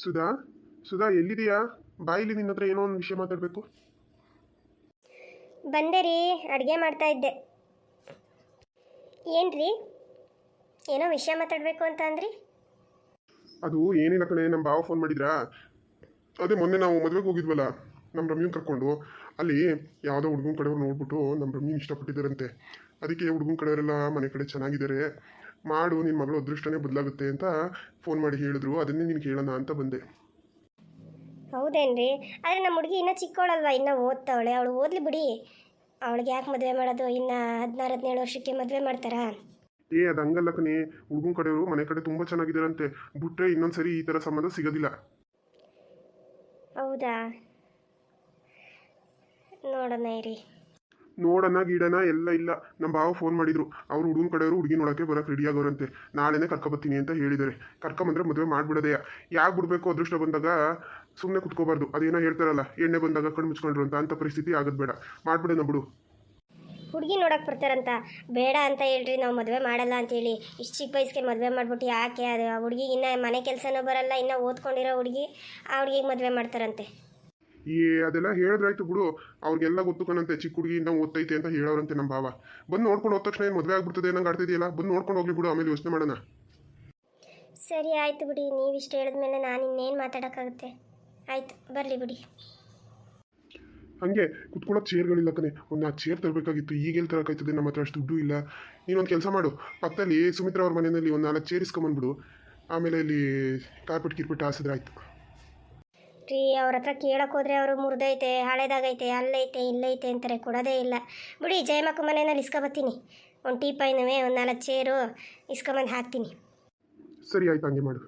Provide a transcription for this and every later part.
ಸುಧಾ ಸುಧಾ ಎಲ್ಲಿದೆಯಾ? ಬಾಯಿಲಿ ನಿನ್ನ ಹತ್ರ ಏನೋ ಒಂದು ವಿಷಯ ಮಾತಾಡಬೇಕು. ಬಂದೆ ರೀ, ಅಡುಗೆ ಮಾಡ್ತಾ ಇದ್ದೆ. ಏನ್ರಿ, ಏನೋ ವಿಷಯ ಮಾತಾಡಬೇಕು ಅಂತ ಅಂದ್ರಿ? ಅದು ಏನಿಲ್ಲ ಕಣೆ, ನಮ್ಮ ಭಾವ ಫೋನ್ ಮಾಡಿದ್ರಾ? ಅದೇ ಮೊನ್ನೆ ನಾವು ಮದುವೆಗೆ ಹೋಗಿದ್ವಲ್ಲ ನಮ್ಮ ರಮ್ಯನ್ ಕರ್ಕೊಂಡು, ಅಲ್ಲಿ ಯಾವುದೋ ಹುಡುಗನ ಕಡೆಯವ್ರು ನೋಡ್ಬಿಟ್ಟು ನಮ್ಮ ರಮ್ಯನ್ ಇಷ್ಟಪಟ್ಟಿದ್ದಾರಂತೆ. ಅದಕ್ಕೆ ಹುಡುಗನ ಕಡೆಯವರೆಲ್ಲ ಮನೆ ಕಡೆ ಚೆನ್ನಾಗಿದ್ದಾರೆ, ಮಾಡು, ನಿನ್ನ ಮಗಳು ಅದೃಷ್ಟನೇ ಬದಲಾಗುತ್ತೆ ಅಂತ ಫೋನ್ ಮಾಡಿ ಹೇಳಿದ್ರು. ಅದನ್ನೇ ನೀನು ಕೇಳೋಣ ಅಂತ ಬಂದೆ. ಹೌದೇನ್ರಿ? ಆದರೆ ನಮ್ಮ ಹುಡುಗಿ ಇನ್ನೂ ಚಿಕ್ಕವಳಲ್ವಾ, ಇನ್ನೂ ಓದ್ತಾವಳೆ. ಅವಳು ಓದಲಿ ಬಿಡಿ, ಅವಳಿಗೆ ಯಾಕೆ ಮದುವೆ ಮಾಡೋದು? ಇನ್ನು 16-17 ವರ್ಷಕ್ಕೆ ಮದುವೆ ಮಾಡ್ತಾರಾ? ಅದು ಹಂಗಲ್ಲ ಕಣೆ, ಹುಡುಗನ ಕಡೆಯವರು ಮನೆ ಕಡೆ ತುಂಬ ಚೆನ್ನಾಗಿದ್ದಾರಂತೆ. ಬಿಟ್ರೆ ಇನ್ನೊಂದ್ಸರಿ ಈ ಥರ ಸಂಬಂಧ ಸಿಗೋದಿಲ್ಲ. ಹೌದಾ? ನೋಡೋಣ ಇರಿ. ನೋಡೋಣ ಗೀಡನ ಎಲ್ಲ ಇಲ್ಲ. ನಮ್ಮ ಭಾವ ಫೋನ್ ಮಾಡಿದ್ರು, ಅವ್ರು ಹುಡುಗನ ಕಡೆಯವರು ಹುಡುಗಿ ನೋಡೋಕ್ಕೆ ಬರೋಕ್ಕೆ ರೆಡಿ ಆಗೋರಂತೆ. ನಾಳೆನೇ ಕರ್ಕೊಬತ್ತೀನಿ ಅಂತ ಹೇಳಿದ್ದಾರೆ. ಕರ್ಕೊಂಬಂದ್ರೆ ಮದುವೆ ಮಾಡಿಬಿಡೋದೇ. ಯಾಕೆ ಬಿಡಬೇಕು? ಅದೃಷ್ಟ ಬಂದಾಗ ಸುಮ್ಮನೆ ಕುತ್ಕೋಬಾರ್ದು. ಅದೇನೋ ಹೇಳ್ತಾರಲ್ಲ, ಎಣ್ಣೆ ಬಂದಾಗ ಕಣ್ಣು ಮುಚ್ಕೊಂಡ್ರು ಅಂತ ಪರಿಸ್ಥಿತಿ ಆಗೋದು ಬೇಡ. ಮಾಡಿಬಿಡೋಣ ಬಿಡು. ಹುಡುಗಿ ನೋಡೋಕೆ ಬರ್ತಾರಂತ ಬೇಡ ಅಂತ ಹೇಳ್ರಿ, ನಾವು ಮದುವೆ ಮಾಡಲ್ಲ ಅಂತೇಳಿ. ಇಷ್ಟು ಚಿಕ್ಕ ವಯಸ್ಸಿಗೆ ಮದುವೆ ಮಾಡಿಬಿಟ್ಟು ಯಾಕೆ? ಅದು ಆ ಹುಡುಗಿಗೆ ಇನ್ನೂ ಮನೆ ಕೆಲಸನೂ ಬರಲ್ಲ, ಇನ್ನೂ ಓದ್ಕೊಂಡಿರೋ ಹುಡುಗಿ, ಆ ಹುಡುಗಿಗೆ ಮದುವೆ ಮಾಡ್ತಾರಂತೆ. ಅದೆಲ್ಲ ಹೇಳಿದ್ರಾಯ್ತು ಬಿಡು. ಅವ್ರಿಗೆಲ್ಲ ಗೊತ್ತು ಕಣಂತೆ, ಚಿಕ್ಕ ಹುಡುಗಿ ಇನ್ನೂ ಓದ್ತೈತೆ ಅಂತ ಹೇಳೋರಂತೆ ನಮ್ಮ ಭಾವ. ಬಂದು ನೋಡ್ಕೊಂಡು ಹೋದ ತಕ್ಷಣ ಏನು ಮದುವೆ ಆಗ್ಬಿಡ್ತದೆ ನಂಗೆ ಆಡ್ತಿದೆಯಲ್ಲ. ಬಂದು ನೋಡ್ಕೊಂಡು ಹೋಗ್ಲಿ ಬಿಡು, ಆಮೇಲೆ ಯೋಚನೆ ಮಾಡೋಣ. ಸರಿ ಆಯಿತು ಬಿಡಿ, ನೀವಿಷ್ಟು ಹೇಳಿದ್ಮೇಲೆ ನಾನು ಇನ್ನೇನು ಮಾತಾಡೋಕ್ಕಾಗುತ್ತೆ. ಆಯಿತು, ಬರಲಿ ಬಿಡಿ. ಹಂಗೆ ಕುತ್ಕೊಳ್ಳೋಕೆ ಚೇರ್ಗಳಿಲ್ಲ ಕಣೆ, ಒಂದು ಆ ಚೇರ್ ತರಬೇಕಾಗಿತ್ತು. ಈಗೆಲ್ಲಿ ತರೋಕ್ಕಾಯ್ತದೆ? ನಮ್ಮ ಹತ್ರ ಅಷ್ಟು ದುಡ್ಡು ಇಲ್ಲ. ನೀನೊಂದು ಕೆಲಸ ಮಾಡು, ಪಕ್ಕದಲ್ಲಿ ಸುಮಿತ್ರಾ ಅವ್ರ ಮನೆಯಲ್ಲಿ ಒಂದು 4 ಚೇರ್ ಇಸ್ಕೊಂಬಂದ್ಬಿಡು. ಆಮೇಲೆ ಇಲ್ಲಿ ಕಾರ್ಪೆಟ್ ಕಿರ್ಪೆಟ್ ಹಾಸಿದ್ರೆ ಆಯಿತು. ರೀ, ಅವ್ರ ಹತ್ರ ಕೇಳಕ್ಕೆ ಹೋದರೆ ಅವರು ಮುರಿದೈತೆ, ಹಳೇದಾಗೈತೆ, ಅಲ್ಲೈತೆ ಇಲ್ಲೈತೆ ಅಂತಾರೆ, ಕೊಡೋದೇ ಇಲ್ಲ. ಬಿಡಿ, ಜಯಮಕ್ಕ ಮನೆಯಲ್ಲಿ ಇಸ್ಕೊಬತ್ತೀನಿ. ಒಂದು ಟೀಪಾಯ್ನವೇ, ಒಂದು 4 ಚೇರು ಇಸ್ಕೊಂಬಂದು ಹಾಕ್ತೀನಿ. ಸರಿ ಆಯ್ತು, ಹಂಗೆ ಮಾಡು.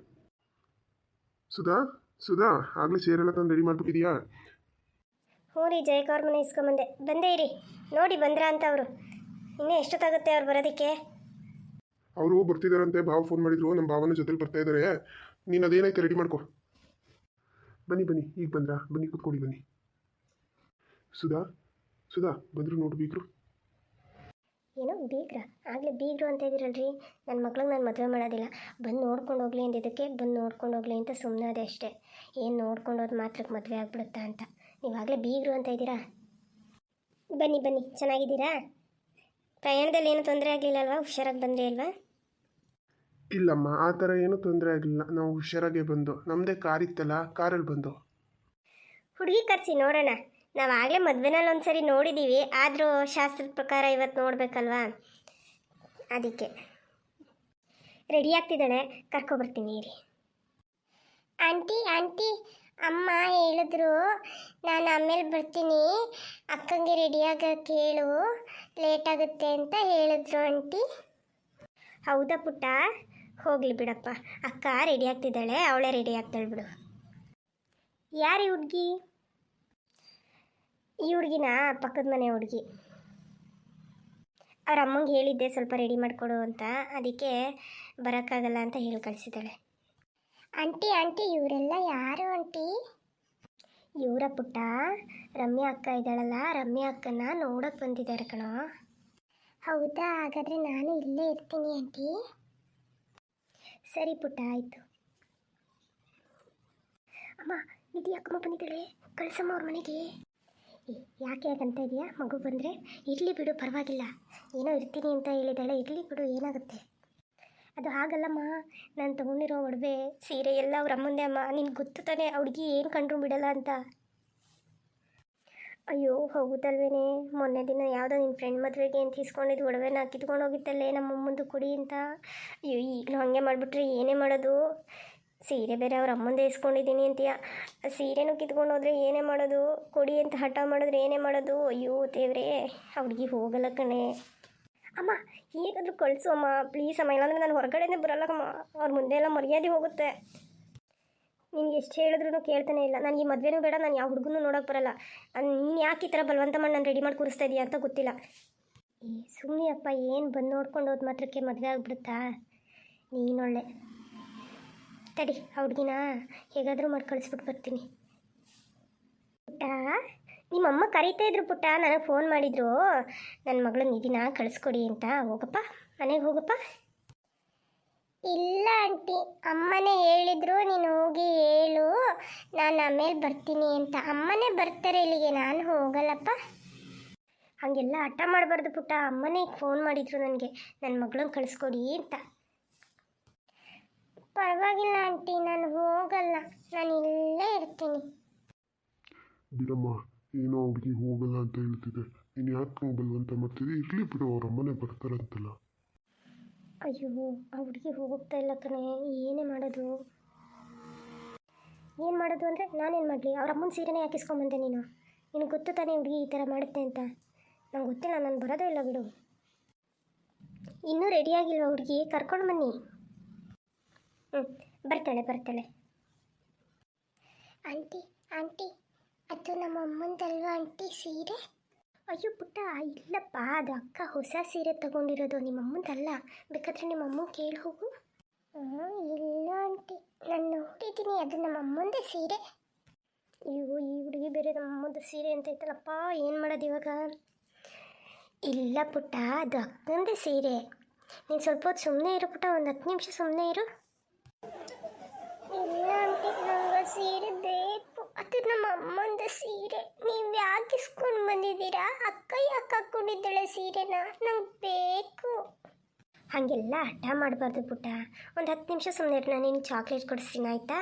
ಸುಧಾ ಸುಧಾ ಆಗಲೇ ಚೇರೆಲ್ಲ ತಂದು ರೆಡಿ ಮಾಡ್ಬಿಟ್ಟಿದೆಯಾ? ಹ್ಞೂ ರೀ, ಜಯಕ್ಕ ಅವ್ರ ಮನೆ ಇಸ್ಕೊಂಬಂದೆ. ಬಂದೇ ಇರಿ, ನೋಡಿ ಬಂದ್ರಾ ಅಂತ ಅವರು. ಇನ್ನೂ ಎಷ್ಟೊತ್ತಾಗುತ್ತೆ ಅವ್ರು ಬರೋದಕ್ಕೆ? ಅವರು ಬರ್ತಿದ್ದಾರಂತೆ, ಭಾವ ಫೋನ್ ಮಾಡಿದ್ರು. ನಮ್ಮ ಭಾವನ ಜೊತೆಲಿ ಬರ್ತಾ ಇದ್ದಾರೆ. ನೀನು ಅದೇನೈತೆ ರೆಡಿ ಮಾಡ್ಕೊ. ಬನ್ನಿ ಬನ್ನಿ, ಈಗ ಬಂದ್ರಾ? ಬನ್ನಿ ಕೂತ್ಕೊಳ್ಳಿ, ಬನ್ನಿ. ಸುಧಾ ಸುಧಾ ಬಂದರು ನೋಡು ಬೀಗರು. ಏನೋ ಬೀಗ್ರ? ಆಗಲೇ ಬೀಗರು ಅಂತ ಇದ್ದೀರಲ್ರಿ. ನನ್ನ ಮಕ್ಳಿಗೆ ನಾನು ಮದುವೆ ಮಾಡೋದಿಲ್ಲ, ಬಂದು ನೋಡ್ಕೊಂಡು ಹೋಗ್ಲಿ ಅಂದಿದ್ದಕ್ಕೆ ಬಂದು ನೋಡ್ಕೊಂಡು ಹೋಗ್ಲಿ ಅಂತ ಸುಮ್ಮನೆ ಅದೇ ಅಷ್ಟೇ. ಏನು ನೋಡ್ಕೊಂಡು ಹೋದ ಮಾತ್ರಕ್ಕೆ ಮದುವೆ ಆಗ್ಬಿಡುತ್ತಾ ಅಂತ. ನೀವಾಗಲೇ ಬೀಗರು ಅಂತ ಇದ್ದೀರಾ? ಬನ್ನಿ ಬನ್ನಿ, ಚೆನ್ನಾಗಿದ್ದೀರಾ? ಪ್ರಯಾಣದಲ್ಲಿ ಏನೂ ತೊಂದರೆ ಆಗಲಿಲ್ಲ ಅಲ್ವಾ? ಹುಷಾರಾಗಿ ಬಂದ್ರಿ ಅಲ್ವಾ? ಇಲ್ಲಮ್ಮ, ಆ ಥರ ಏನೂ ತೊಂದರೆ ಆಗಲಿಲ್ಲ. ನಾವು ಹುಷಾರಾಗೆ ಬಂದು, ನಮ್ಮದೇ ಕಾರ್ ಇತ್ತಲ್ಲ, ಕಾರಲ್ಲಿ ಬಂದು. ಹುಡುಗಿ ಕರೆಸಿ ನೋಡೋಣ. ನಾವು ಆಗಲೇ ಮದುವೆನಲ್ಲಿ ಒಂದು ಸರಿ ನೋಡಿದ್ದೀವಿ, ಆದರೂ ಶಾಸ್ತ್ರದ ಪ್ರಕಾರ ಇವತ್ತು ನೋಡಬೇಕಲ್ವಾ, ಅದಕ್ಕೆ ರೆಡಿ ಆಗ್ತಿದ್ದಾಳೆ. ಕರ್ಕೊಬರ್ತೀನಿ ಇರಿ. ಆಂಟಿ ಆಂಟಿ, ಅಮ್ಮ ಹೇಳಿದ್ರು ನಾನು ಆಮೇಲೆ ಬರ್ತೀನಿ, ಅಕ್ಕಂಗೆ ರೆಡಿಯಾಗಕ್ಕೆ ಹೇಳು, ಲೇಟಾಗುತ್ತೆ ಅಂತ ಹೇಳಿದ್ರು ಆಂಟಿ. ಹೌದಾ ಪುಟ್ಟ? ಹೋಗಲಿ ಬಿಡಪ್ಪ, ಅಕ್ಕ ರೆಡಿ ಆಗ್ತಿದ್ದಾಳೆ, ಅವಳೇ ರೆಡಿ ಆಗ್ತಾಳೆ ಬಿಡು. ಯಾರು ಈ ಹುಡುಗಿ? ಈ ಹುಡುಗಿನ ಪಕ್ಕದ ಮನೆ ಹುಡುಗಿ. ಅವ್ರ ಅಮ್ಮಂಗೆ ಹೇಳಿದ್ದೆ ಸ್ವಲ್ಪ ರೆಡಿ ಮಾಡಿಕೊಡು ಅಂತ, ಅದಕ್ಕೆ ಬರೋಕ್ಕಾಗಲ್ಲ ಅಂತ ಹೇಳಿ ಕಳಿಸಿದ್ದಾಳೆ. ಆಂಟಿ ಆಂಟಿ, ಇವರೆಲ್ಲ ಯಾರು ಆಂಟಿ? ಇವರ ಪುಟ್ಟ, ರಮ್ಯಾ ಅಕ್ಕ ಇದ್ದಾಳಲ್ಲ, ರಮ್ಯಾ ಅಕ್ಕನ ನೋಡೋಕೆ ಬಂದಿದ್ದಾರೆ ಕಣೋ. ಹೌದಾ? ಹಾಗಾದರೆ ನಾನು ಇಲ್ಲೇ ಇರ್ತೀನಿ ಆಂಟಿ. ಸರಿ ಪುಟ್ಟ, ಆಯಿತು. ಅಮ್ಮ, ನಿಧಿ ಅಕ್ಕಮ್ಮ ಬಂದಿದ್ದಾಳೆ, ಕಳ್ಸಮ್ಮ ಅವ್ರ ಮನೆಗೆ. ಯಾಕೆ ಯಾಕಂತ ಇದೆಯಾ? ಮಗು ಬಂದರೆ ಇರಲಿ ಬಿಡು, ಪರವಾಗಿಲ್ಲ. ಏನೋ ಇರ್ತೀನಿ ಅಂತ ಹೇಳಿದ್ದಾಳೆ, ಇರಲಿ ಬಿಡು, ಏನಾಗುತ್ತೆ? ಅದು ಹಾಗಲ್ಲಮ್ಮ, ನಾನು ತೊಗೊಂಡಿರೋ ಒಡವೆ ಸೀರೆ ಎಲ್ಲ ಅವ್ರ ಅಮ್ಮಂದೆ ಅಮ್ಮ. ನಿನ್ಗೆ ಗೊತ್ತು ತಾನೆ, ಹುಡುಗಿ ಏನು ಕಂಡ್ರು ಬಿಡಲ್ಲ ಅಂತ. ಅಯ್ಯೋ ಹೌದಲ್ವೇನೆ, ಮೊನ್ನೆ ದಿನ ಯಾವುದೋ ನಿನ್ನ ಫ್ರೆಂಡ್ ಮದುವೆಗೆ ಅಂತ ಇಸ್ಕೊಂಡಿದ್ದು ಒಡವೆನ ಕಿತ್ಕೊಂಡು ಹೋಗಿತ್ತಲ್ಲೇ ನಮ್ಮಮ್ಮಂದು ಕೊಡಿ ಅಂತ. ಅಯ್ಯೋ ಈಗಲೂ ಹಾಗೆ ಮಾಡಿಬಿಟ್ರೆ ಏನೇ ಮಾಡೋದು? ಸೀರೆ ಬೇರೆ ಅವ್ರ ಅಮ್ಮಂದೇ ಇಸ್ಕೊಂಡಿದ್ದೀನಿ ಅಂತೀಯ, ಸೀರೆನೂ ಕಿತ್ಕೊಂಡು ಹೋದರೆ ಏನೇ ಮಾಡೋದು? ಕೊಡಿ ಅಂತ ಹಠ ಮಾಡಿದ್ರೆ ಏನೇ ಮಾಡೋದು? ಅಯ್ಯೋ ದೇವ್ರೇ, ಹುಡುಗಿ ಹೋಗಲ್ಲ ಕಣೆ. ಅಮ್ಮ ಹೇಗಾದರೂ ಕಳಿಸು ಅಮ್ಮ, ಪ್ಲೀಸ್ ಅಮ್ಮ, ಇಲ್ಲಾಂದರೆ ನಾನು ಹೊರಗಡೆನೇ ಬರಲ್ಲಮ್ಮ. ಅವ್ರ ಮುಂದೆ ಎಲ್ಲ ಮರ್ಯಾದೆ ಹೋಗುತ್ತೆ. ನಿನ್ಗೆ ಎಷ್ಟು ಹೇಳಿದ್ರು ಕೇಳ್ತಾನೆ ಇಲ್ಲ. ನನಗೆ ಈ ಮದುವೆನೂ ಬೇಡ, ನಾನು ಯಾವ ಹುಡುಗನೂ ನೋಡೋಕೆ ಬರಲ್ಲ. ನೀನು ಯಾಕೆ ಈ ಥರ ಬಲವಂತ ಮಾಡಿ ನಾನು ರೆಡಿ ಮಾಡಿ ಕೂರಿಸ್ತಾ ಇದೀಯ ಅಂತ ಗೊತ್ತಿಲ್ಲ. ಸುಮ್ಮನೆ ಅಪ್ಪ, ಏನು ಬಂದು ನೋಡ್ಕೊಂಡು ಹೋದ ಮಾತ್ರಕ್ಕೆ ಮದುವೆ ಆಗ್ಬಿಡುತ್ತಾ? ನೀನೊಳ್ಳೆ. ತಡಿ, ಆ ಹುಡುಗಿನ ಹೇಗಾದರೂ ಮಾಡಿ ಕಳಿಸ್ಬಿಟ್ಟು ಬರ್ತೀನಿ. ಪುಟ್ಟ, ನಿಮ್ಮಮ್ಮ ಕರೀತಾ ಇದ್ರು ಪುಟ್ಟ, ನನಗೆ ಫೋನ್ ಮಾಡಿದ್ರು, ನನ್ನ ಮಗಳು ನಿಧಿನ ಕಳಿಸ್ಕೊಡಿ ಅಂತ. ಹೋಗಪ್ಪ, ಮನೆಗೆ ಹೋಗಪ್ಪ. ಇಲ್ಲ ಆಂಟಿ, ಅಮ್ಮನೇ ಹೇಳಿದ್ರು ನೀನು ಹೋಗಿ ಹೇಳು, ನಾನು ಆಮೇಲೆ ಬರ್ತೀನಿ ಅಂತ. ಅಮ್ಮನೇ ಬರ್ತಾರೆ ಇಲ್ಲಿಗೆ, ನಾನು ಹೋಗಲ್ಲಪ್ಪ. ಹಾಗೆಲ್ಲ ಹಠ ಮಾಡಬಾರ್ದು ಪುಟ್ಟ. ಅಮ್ಮನೇ ಈಗ ಫೋನ್ ಮಾಡಿದ್ರು ನನಗೆ, ನನ್ನ ಮಗಳನ್ನ ಕಳಿಸ್ಕೊಡಿ ಅಂತ. ಪರವಾಗಿಲ್ಲ ಆಂಟಿ, ನಾನು ಹೋಗಲ್ಲ, ನಾನು ಇಲ್ಲೇ ಇರ್ತೀನಿ. ಬಿಡಮ್ಮ, ಏನೋ ಹುಡುಗಿ ಹೋಗಲ್ಲ ಅಂತ ಹೇಳ್ತಿದೆ, ನೀನು ಯಾಕೆ ಬಲ್ವಂತ ಮಾಡ್ತಿದ್ದೆ? ಇರಲಿ ಬಿಡು, ಅವ್ರ ಅಮ್ಮನೇ ಬರ್ತಾರಂತಲ್ಲ. ಅಯ್ಯೋ, ಆ ಹುಡುಗಿ ಹೋಗ್ತಾ ಇಲ್ಲ ಕಣೆ, ಏನೇ ಮಾಡೋದು? ಏನು ಮಾಡೋದು ಅಂದರೆ ನಾನೇನು ಮಾಡಲಿ? ಅವ್ರ ಅಮ್ಮನ ಸೀರೆನೇ ಯಾಕೆ ಇಸ್ಕೊಂಬಂದೆ ನೀನು? ನಿನಗೆ ಗೊತ್ತು ತಾನೇ ಹುಡುಗಿ ಈ ಥರ ಮಾಡುತ್ತೆ ಅಂತ. ನಂಗೆ ಗೊತ್ತಿಲ್ಲ, ನಾನು ಬರೋದೇ ಇಲ್ಲ ಬಿಡು. ಇನ್ನೂ ರೆಡಿಯಾಗಿಲ್ವ ಹುಡುಗಿ? ಕರ್ಕೊಂಡು ಬನ್ನಿ. ಬರ್ತಾಳೆ ಬರ್ತಾಳೆ. ಆಂಟಿ ಆಂಟಿ, ಅದು ನಮ್ಮ ಅಮ್ಮಂದಲ್ವಾ ಆಂಟಿ ಸೀರೆ? ಅಯ್ಯೋ ಪುಟ್ಟ, ಇಲ್ಲಪ್ಪ, ಅದು ಅಕ್ಕ ಹೊಸ ಸೀರೆ ತಗೊಂಡಿರೋದು, ನಿಮ್ಮ ಅಮ್ಮಂದಲ್ಲ. ಬೇಕಾದರೆ ನಿಮ್ಮ ಅಮ್ಮ ಕೇಳಿ ಹೋಗು. ಇಲ್ಲ ಆಂಟಿ, ನಾನು ನೋಡಿದ್ದೀನಿ, ಅದು ನಮ್ಮ ಅಮ್ಮಂದೇ ಸೀರೆ. ಅಯ್ಯೋ, ಈ ಹುಡುಗಿ ಬೇರೆ ನಮ್ಮ ಅಮ್ಮಂದು ಸೀರೆ ಅಂತ ಐತಲ್ಲಪ್ಪ, ಏನು ಮಾಡೋದು ಇವಾಗ? ಇಲ್ಲ ಪುಟ್ಟ, ಅದು ಅಕ್ಕಂದೇ ಸೀರೆ. ನೀನು ಸ್ವಲ್ಪ ಹೊತ್ತು ಸುಮ್ಮನೆ ಇರು ಪುಟ್ಟ, ಒಂದು 10 ನಿಮಿಷ ಸುಮ್ಮನೆ ಇರು. ಇಲ್ಲ ಆಂಟಿ, ನಂಗೆ ಸೀರೆ ಬೇಕು, ಅದು ನಮ್ಮ ಅಮ್ಮಂದು ಸೀರೆ. ನೀವು ಯಾಕೆ ಇಸ್ಕೊಂಡು ಬಂದಿದ್ದೀರಾ? ಅಕ್ಕ ಯಾಕೆ ಹಾಕ್ಕೊಂಡಿದ್ದಾಳೆ ಸೀರೆನ? ನಂಗೆ ಬೇಕು. ಹಾಗೆಲ್ಲ ಹಠ ಮಾಡಬಾರ್ದು ಪುಟ್ಟ, ಒಂದು 10 ನಿಮಿಷ ಸುಮ್ಮನೆ ಇರು, ನಾನು ನಿನ್ನ ಚಾಕ್ಲೇಟ್ ಕೊಡಿಸ್ತೀನಿ ಆಯಿತಾ?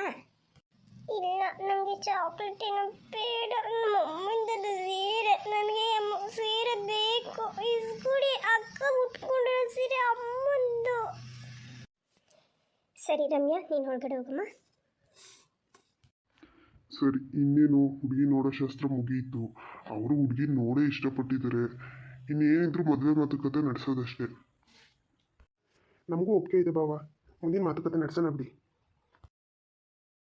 ಇಲ್ಲ, ನನಗೆ ಚಾಕ್ಲೇಟ್ ಏನೋ ಬೇಡ, ನಮ್ಮ ಅಮ್ಮಂದು ಸೀರೆ, ನನಗೆ ಸೀರೆ ಬೇಕು, ಇಸ್ಕೊಡಿ. ಅಕ್ಕ ಉಟ್ಕೊಂಡಿರೋ ಸೀರೆ ಅಮ್ಮಂದು. ಸರಿ ರಮ್ಯಾ, ನೀನು ಒಳಗಡೆ ಹೋಗಮ್ಮ. ಸರಿ, ಇನ್ನೇನು ಹುಡುಗಿ ನೋಡೋ ಶಾಸ್ತ್ರ ಮುಗಿಯಿತು. ಅವರು ಹುಡುಗಿ ನೋಡೇ ಇಷ್ಟಪಟ್ಟಿದ್ದಾರೆ. ಇನ್ನೇನಿದ್ರು ಮದುವೆ ಮಾತುಕತೆ ನಡೆಸೋದಷ್ಟೇ. ನಮಗೂ ಒಪ್ಪಿಗೆ ಇದೆ ಬಾವ, ಮುಂದಿನ ಮಾತುಕತೆ ನಡೆಸೋಣ ಬಿಡಿ.